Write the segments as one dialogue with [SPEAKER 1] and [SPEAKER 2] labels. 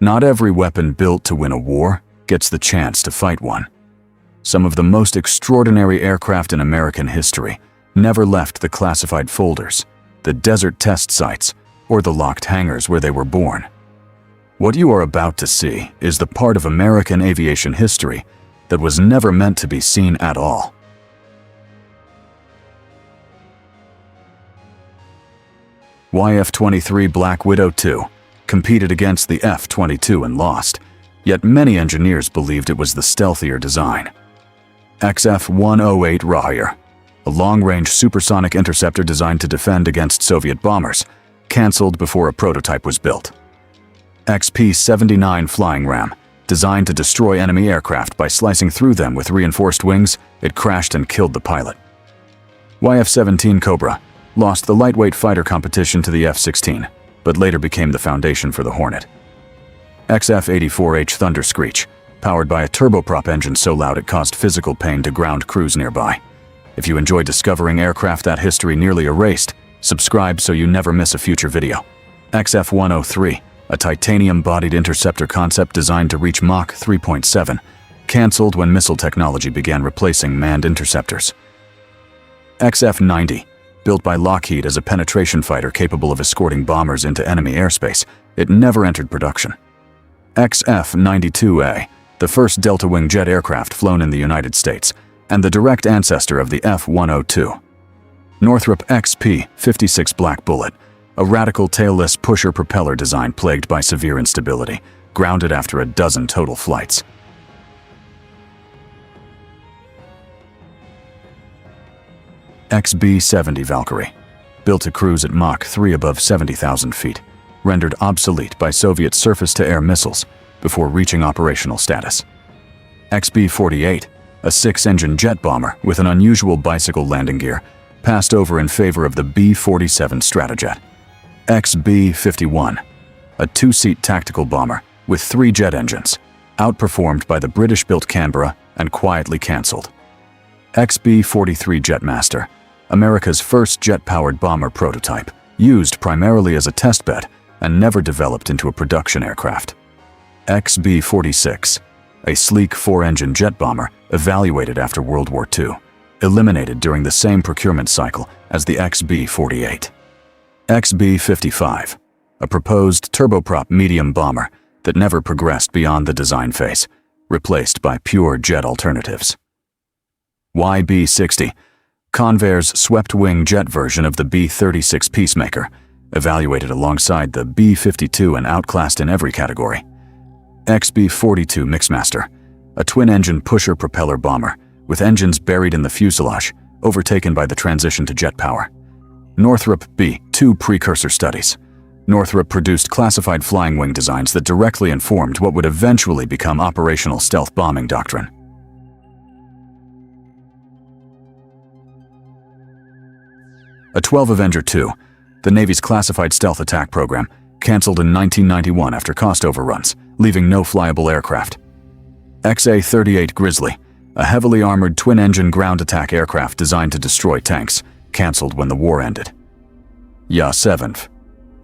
[SPEAKER 1] Not every weapon built to win a war gets the chance to fight one. Some of the most extraordinary aircraft in American history never left the classified folders, the desert test sites, or the locked hangars where they were born. What you are about to see is the part of American aviation history that was never meant to be seen at all. YF-23 Black Widow II competed against the F-22 and lost, yet many engineers believed it was the stealthier design. XF-108 Raher, a long-range supersonic interceptor designed to defend against Soviet bombers, canceled before a prototype was built. XP-79 Flying Ram, designed to destroy enemy aircraft by slicing through them with reinforced wings, it crashed and killed the pilot. YF-17 Cobra lost the lightweight fighter competition to the F-16, but later became the foundation for the Hornet. XF-84H Thunder Screech, powered by a turboprop engine so loud it caused physical pain to ground crews nearby. If you enjoy discovering aircraft that history nearly erased, subscribe so you never miss a future video. XF-103, a titanium-bodied interceptor concept designed to reach Mach 3.7, canceled when missile technology began replacing manned interceptors. XF-90, built by Lockheed as a penetration fighter capable of escorting bombers into enemy airspace, it never entered production. XF-92A, the first delta-wing jet aircraft flown in the United States, and the direct ancestor of the F-102. Northrop XP-56 Black Bullet, a radical tailless pusher propeller design plagued by severe instability, grounded after a dozen total flights. XB-70 Valkyrie, built to cruise at Mach 3 above 70,000 feet, rendered obsolete by Soviet surface-to-air missiles before reaching operational status. XB-48, a six-engine jet bomber with an unusual bicycle landing gear, passed over in favor of the B-47 Stratojet. XB-51, a two-seat tactical bomber with 3 jet engines, outperformed by the British-built Canberra and quietly cancelled. XB-43 Jetmaster, America's first jet-powered bomber prototype, used primarily as a testbed and never developed into a production aircraft. XB-46, a sleek 4-engine jet bomber evaluated after World War II, eliminated during the same procurement cycle as the XB-48. XB-55, a proposed turboprop medium bomber that never progressed beyond the design phase, replaced by pure jet alternatives. YB-60, Convair's swept-wing jet version of the B-36 Peacemaker, evaluated alongside the B-52 and outclassed in every category. XB-42 Mixmaster, a twin-engine pusher propeller bomber with engines buried in the fuselage, overtaken by the transition to jet power. Northrop B-2 Precursor Studies. Northrop produced classified flying wing designs that directly informed what would eventually become operational stealth bombing doctrine. A 12 Avenger II, the Navy's classified stealth attack program, canceled in 1991 after cost overruns, leaving no flyable aircraft. XA-38 Grizzly, a heavily armored twin-engine ground attack aircraft designed to destroy tanks, canceled when the war ended. Ya-7,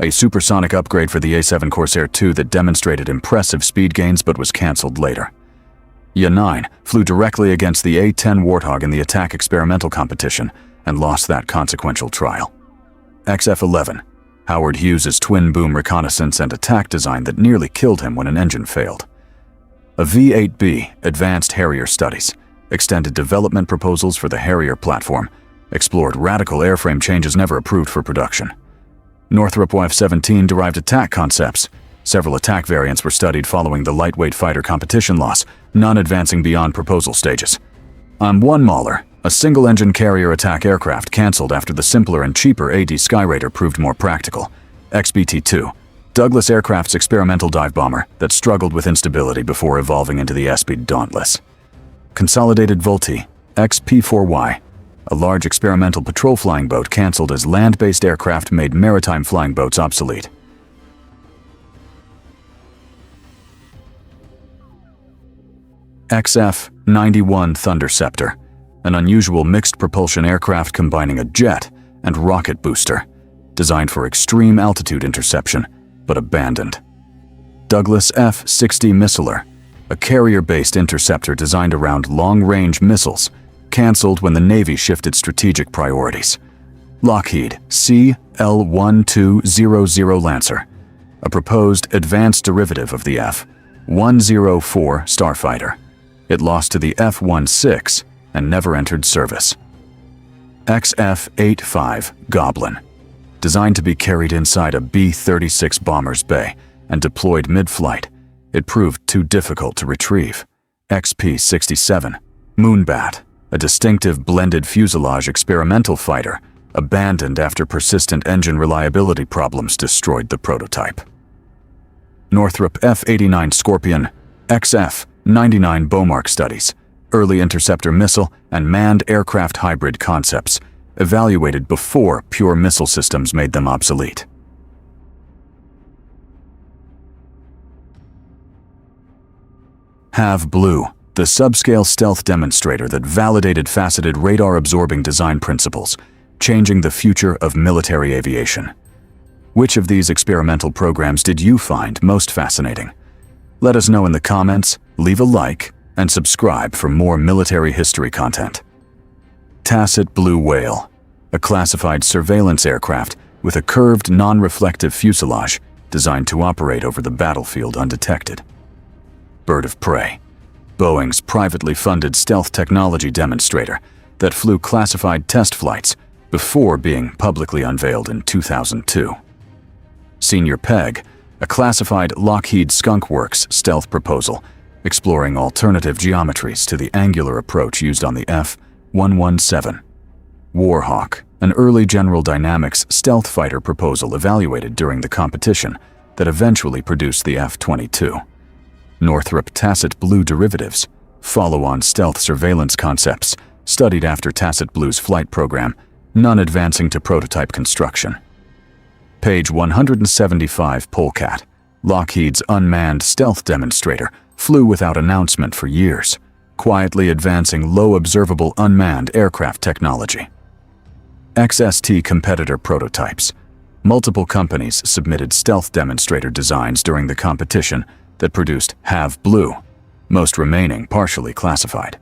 [SPEAKER 1] a supersonic upgrade for the A-7 Corsair II that demonstrated impressive speed gains but was canceled later. Ya-9 flew directly against the A-10 Warthog in the attack experimental competition and lost that consequential trial. XF-11, Howard Hughes' twin-boom reconnaissance and attack design that nearly killed him when an engine failed. A V-8B Advanced Harrier Studies extended development proposals for the Harrier platform, explored radical airframe changes never approved for production. Northrop YF-17 derived attack concepts. Several attack variants were studied following the lightweight fighter competition loss, none advancing beyond proposal stages. M1 Mauler, a single-engine carrier attack aircraft canceled after the simpler and cheaper AD Skyraider proved more practical. XBT-2, Douglas Aircraft's experimental dive bomber that struggled with instability before evolving into the Speed Dauntless. Consolidated Vultee, XP-4Y, a large experimental patrol flying boat canceled as land-based aircraft made maritime flying boats obsolete. XF-91 Thunderceptor, an unusual mixed propulsion aircraft combining a jet and rocket booster, designed for extreme altitude interception, but abandoned. Douglas F-60 Missiler, a carrier-based interceptor designed around long-range missiles, canceled when the Navy shifted strategic priorities. Lockheed CL-1200 Lancer, a proposed advanced derivative of the F-104 Starfighter. It lost to the F-16 and never entered service. XF-85 Goblin, designed to be carried inside a B-36 bomber's bay and deployed mid-flight, it proved too difficult to retrieve. XP-67 Moonbat, a distinctive blended fuselage experimental fighter, abandoned after persistent engine reliability problems destroyed the prototype. Northrop F-89 Scorpion, XF-99 Beaumark studies, early interceptor missile and manned aircraft hybrid concepts, evaluated before pure missile systems made them obsolete. HAV Blue, the subscale stealth demonstrator that validated faceted radar-absorbing design principles, changing the future of military aviation. Which of these experimental programs did you find most fascinating? Let us know in the comments, leave a like, and subscribe for more military history content. Tacit Blue Whale, a classified surveillance aircraft with a curved non-reflective fuselage designed to operate over the battlefield undetected. Bird of Prey, Boeing's privately funded stealth technology demonstrator that flew classified test flights before being publicly unveiled in 2002. Senior Peg, a classified Lockheed Skunk Works stealth proposal exploring alternative geometries to the angular approach used on the F-117. Warhawk, an early General Dynamics stealth fighter proposal evaluated during the competition that eventually produced the F-22. Northrop Tacit Blue derivatives, follow-on stealth surveillance concepts studied after Tacit Blue's flight program, none advancing to prototype construction. Page 175 Polecat, Lockheed's unmanned stealth demonstrator, flew without announcement for years, quietly advancing low-observable unmanned aircraft technology. XST competitor prototypes. Multiple companies submitted stealth demonstrator designs during the competition that produced HAV Blue, most remaining partially classified.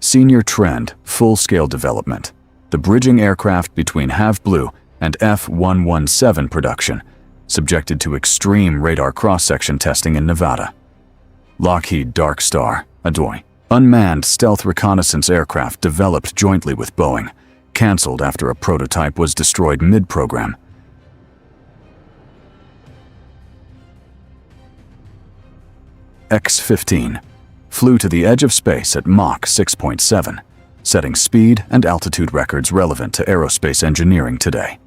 [SPEAKER 1] Senior Trend full-scale development, the bridging aircraft between HAV Blue and F-117 production, subjected to extreme radar cross-section testing in Nevada. Lockheed Dark Star, a unmanned stealth reconnaissance aircraft developed jointly with Boeing, canceled after a prototype was destroyed mid-program. X-15 flew to the edge of space at Mach 6.7, setting speed and altitude records relevant to aerospace engineering today.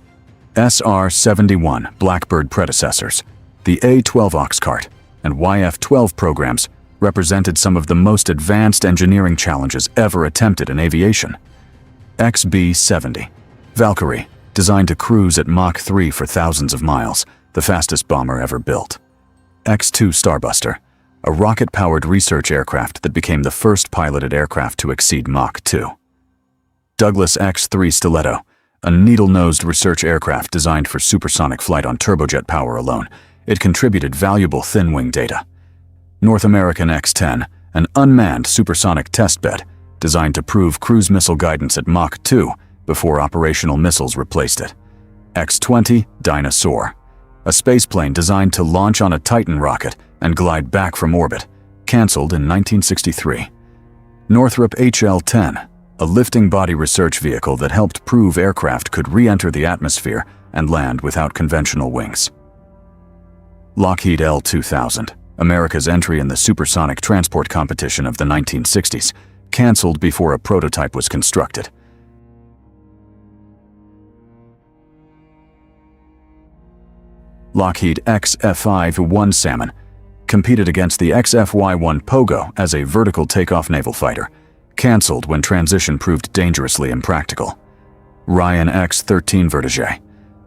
[SPEAKER 1] SR-71 Blackbird predecessors, the A-12 Oxcart and YF-12 programs represented some of the most advanced engineering challenges ever attempted in aviation. XB-70 Valkyrie, designed to cruise at Mach 3 for thousands of miles, the fastest bomber ever built. X-2 Starbuster, a rocket-powered research aircraft that became the first piloted aircraft to exceed Mach 2. Douglas X-3 Stiletto, a needle-nosed research aircraft designed for supersonic flight on turbojet power alone. It contributed valuable thin-wing data. North American X-10, an unmanned supersonic testbed designed to prove cruise missile guidance at Mach 2 before operational missiles replaced it. X-20 Dinosaur, a spaceplane designed to launch on a Titan rocket and glide back from orbit, canceled in 1963. Northrop HL-10, a lifting body research vehicle that helped prove aircraft could re-enter the atmosphere and land without conventional wings. Lockheed L-2000, America's entry in the supersonic transport competition of the 1960s, canceled before a prototype was constructed. Lockheed XF-51 Salmon competed against the XF-Y-1 Pogo as a vertical takeoff naval fighter, canceled when transition proved dangerously impractical. Ryan X-13 Vertige,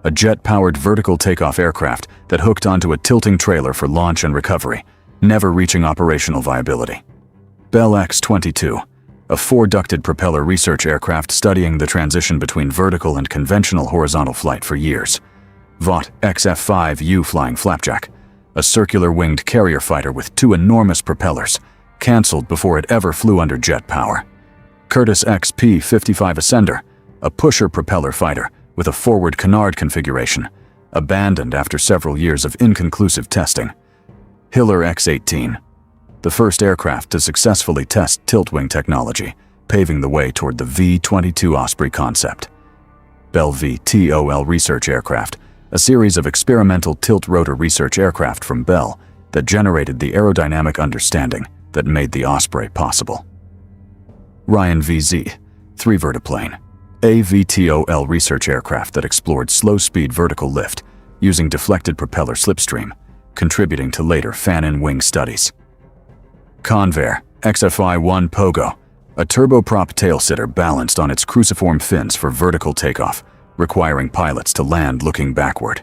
[SPEAKER 1] a jet-powered vertical takeoff aircraft that hooked onto a tilting trailer for launch and recovery, never reaching operational viability. Bell X-22, a four-ducted propeller research aircraft studying the transition between vertical and conventional horizontal flight for years. Vought XF-5U Flying Flapjack, a circular-winged carrier fighter with 2 enormous propellers, canceled before it ever flew under jet power. Curtiss XP-55 Ascender, a pusher propeller fighter with a forward canard configuration, abandoned after several years of inconclusive testing. Hiller X-18, the first aircraft to successfully test tilt-wing technology, paving the way toward the V-22 Osprey concept. Bell VTOL research aircraft, a series of experimental tilt-rotor research aircraft from Bell that generated the aerodynamic understanding that made the Osprey possible. Ryan VZ, 3 vertiplane, a VTOL research aircraft that explored slow-speed vertical lift using deflected propeller slipstream, contributing to later fan-in wing studies. Convair XFI-1 Pogo, a turboprop tailsitter balanced on its cruciform fins for vertical takeoff, requiring pilots to land looking backward.